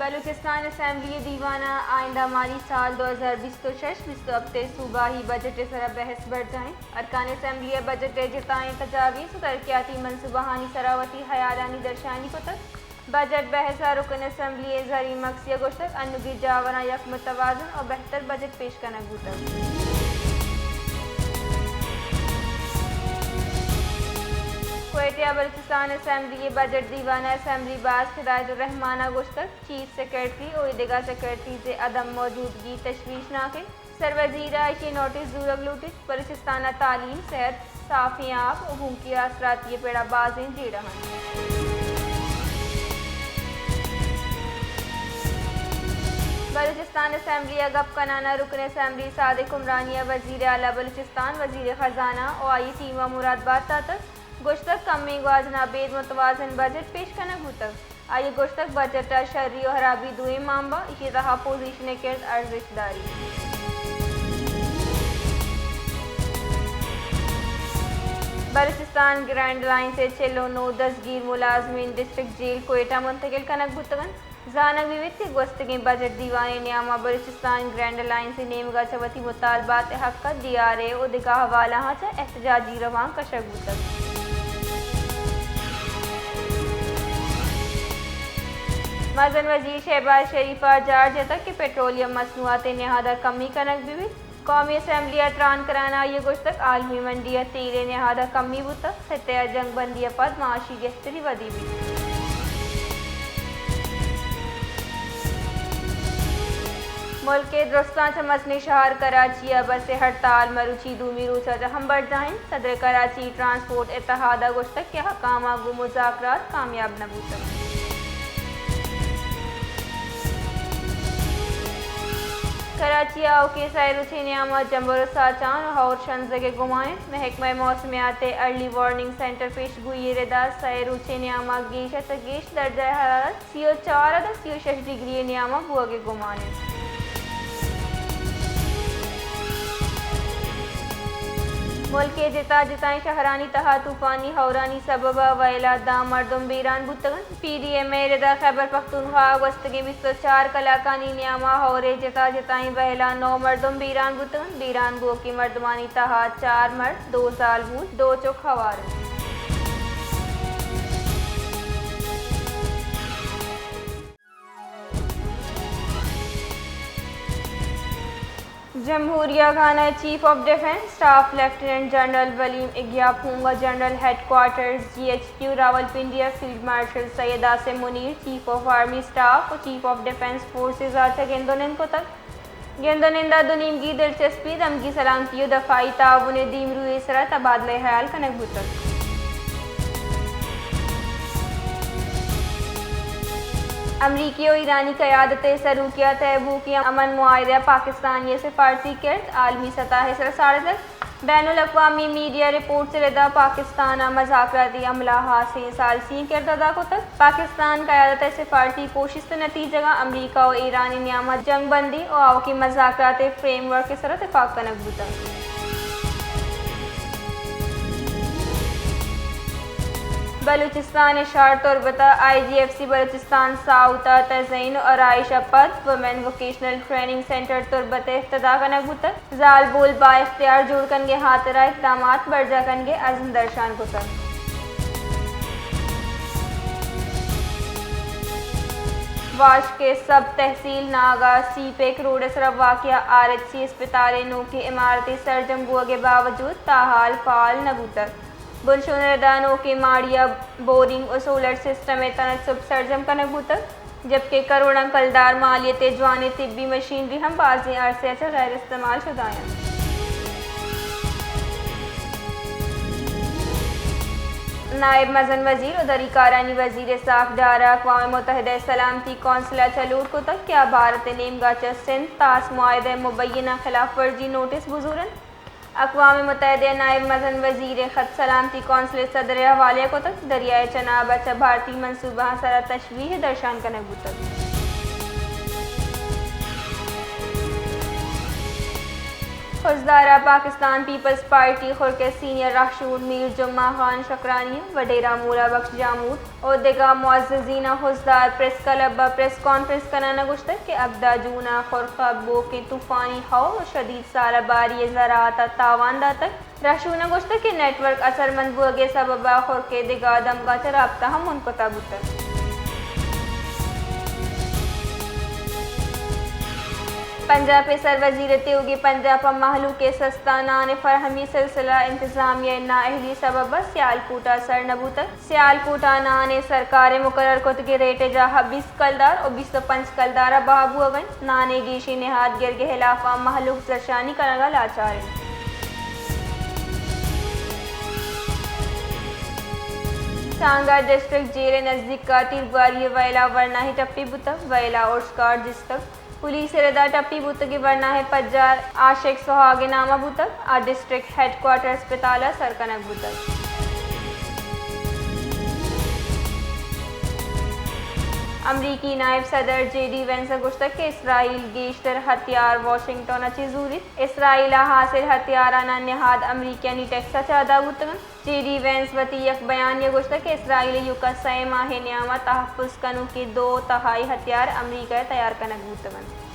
Balochistan assembly دیوانہ آئندہ مالی سال 2026 صوبائی بجٹ سرا بحث بڑھ جائیں ارکان اسمبلی بجٹ جتائیں تجاویز و ترقیاتی منصوبہانی سراوتی حیالانی درشانی کو تک بجٹ بحث رکن اسمبلی زرعی مقصیہ گوشتک انگی جاوران یک متوازن اور بہتر بجٹ پیش کرنا گوتک کوئٹہ بلوچستان اسمبلی بجٹ دیوانہ اسمبلی باز ہدایت الرحمانہ گوشتک چیف سیکرٹری اور دیگر سیکرٹری سے عدم موجودگی تشویشناک سر وزیر عائشی نوٹس دورگ لوٹس بلوچستان تعلیم صحت صافی آب اور بھونکی اثرات یہ پیڑا بازیں جی رہا بلوچستان اسمبلی گپ کنانا رکن اسمبلی صادق عمرانیہ وزیر اعلیٰ بلوچستان وزیر خزانہ اور آئی ٹیم و مراد بات تک گوشتک کمی گواجنا بید متوازن بجٹ پیش کرنا گوتک آئی گوشتک بجٹ شرعی و حرابی دوئیں مامبا اسی طرح پوزیشن کرد ارزش داری بلوچستان گرینڈ لائن سے 69 دستگیر ملازمین ڈسٹرکٹ جیل کوئٹہ منتقل کنک بوتگن زانگ ویوت کے گوستگیں بجٹ دیوان نیامہ بلوچستان گرینڈ لائن سے نیمگا چوتی مطالبات حق ڈی آر اے اور دگاہ حوالہ ہاں احتجاجی روان کشک بوتگ مزن وزیر شہباز شریف جارج تک کہ پیٹرولیم مصنوعات نہادہ کمی کنک بھی قومی اسمبلی ٹران کرانا یہ گوشتک عالمی منڈی تیل نہادہ کمی بوتک خطہ جنگ بندی پد معاشی گہتری ودی بھی ملک کے درستان چمسنے شہر کراچی بس ہڑتال مروچی دومی روچہ ہم بڑھ جائیں صدر کراچی ٹرانسپورٹ اتحادہ گوشتک کے حکامہ گو مذاکرات کامیاب نہ بوتک کراچی آؤ کے سیروچی نیامہ جمبر ساچان اور شنزگے گمائیں محکمہ موسمیات ارلی وارننگ سینٹر پیش گوئی ردا سیروچی نیامہ گیش تگیش درجہ حرارت 34 36 ڈگری نیامہ بوگے گمائیں ملک کے جتا جتائیں شہرانی تہا طوفانی ہورانی سبب ویلا دام مردم بیران بوتگن پی ڈی ایم ردا خیبر پختونخوا گوستگیں 24 کلاکانی نیامہ ہورے جتا جتائیں ویلا 9 مردم بیران بوتگن بیران بو کی مردمانی تہا 4 مرد 2 سال بود 2 چک ہوار جمہوریہ خانہ chief of defence staff lieutenant general William اگیا پھونگا general headquarters G H Q Rawalpindi field marshal Syed Asim Munir chief of army staff اور چیف آف ڈیفنس فورسز گیندونند کو تک گیندونندہ دنیم کی دلچسپی دمگی سلامتی و دفاعی تعاون دیم روئے سرا تبادلہ خیال کنک بوتک امریکی و ایرانی قیادت سروکیہ تیبوک امن معاہدہ پاکستان یہ سفارتی کرد عالمی سطح سر ساڑھے تک بین الاقوامی میڈیا رپورٹ سے ردا پاکستان مذاکراتی عملہ حاصل سالسی کرد ادا کو تک پاکستان قیادت سفارتی کوشش نتیجہ امریکہ و ایرانی نیامہ جنگ بندی اور آؤ کی مذاکرات فریم ورک سر اتفاق کنک بوتا بلوچستان اشار تربتہ آئی جی ایف سی بلوچستان ساؤتھ تزئین اور آرائش پد وومن ووکیشنل ٹریننگ سینٹر تربت افتدا کنک بوتک زال بول با اختیار جوڑ کنگے ہاترہ اقدامات برجا کنگے عزم درشان بوتک واش کے سب تحصیل ناگا سی پیک روڈ سر واقعہ آر ایچ سی اسپتال نو کی عمارتی سرجم بو کے باوجود تاحال فعال نہ بوتک بنشون ردانوں کے ماڑیا بورنگ اور سولر سسٹم تنصب سرجم کنک بوتک جبکہ کروڑاں کلدار مالیت جوان طبی مشینری ہم بعضی عرصے سے غیر استعمال شدہ ہیں نائب مزن وزیر اداری کارانی وزیر صاف ڈارہ اقوام متحدہ سلامتی کونسل چلوٹ کو تک کیا بھارت نیمگاچہ سندھ تاس معاہدہ مبینہ خلاف ورزی نوٹس بزورن اقوام متحدہ نائب مزن وزیر خط سلامتی کونسل صدر حوالے کو تک دریائے چناب اچھا بھارتی منصوبہ سرا تشویح درشان کنک بوتک خزدارہ پاکستان پیپلز پارٹی خور کے سینئر رہشون میر جمعہ خان شکرانی وڈیرہ مولا بخش جامود اور دیگر معززین خزدار پریس کلب پریس کانفرنس کنانا گشتر کہ ابدا جونا خورخہ بو کے طوفانی ہوا اور شدید سال باری زراعت تاوان داتک رہشون گشتر کہ نیٹ ورک اثر مند بوگے سببا خور کے دیگر دمگا رابطہ ہم منقطع بوتر پنجاب سر وزیر تیوگی پنجاب محلو کے سستانان فرہمی سلسلہ انتظامیہ نااہلی سبب سیالکوٹا سر نبوتک سیالکوٹا نانے سرکار مقرر کتگی ریٹ جا 20 کلدار اور 25 کلدار بابو اگن نانے گیشی نہاد گر کے خلاف محلوک زرشانی کرنگا لاچارے سانگا ڈسٹرکٹ جیل نزدیک کا تیرگواری ویلا ورنہ ہی ٹپی بتک ویلا اور شکار جس تک پولیس ردا ٹپی بوتگی ورنہ ہے پجار عاشق سہاگ نامہ بوتک آ ڈسٹرکٹ ہیڈ کوارٹر اسپتالہ سرکنک بوتک امریکی نائب صدر جے ڈی وینس گشتک کہ اسرائیل گیشتر ہتھیار واشنگٹن اچھی زورت اسرائیل حاصل ہتھیارانہ نہاد امریکیانی ٹیکسا چادا بوتگن جے ڈی وینس وتی یک بیان یہ گشتک کہ اسرائیل یوکا سہ ماہ نیامہ تحفظ کنو کی 2/3 ہتھیار امریکہ تیار کنک بوتگن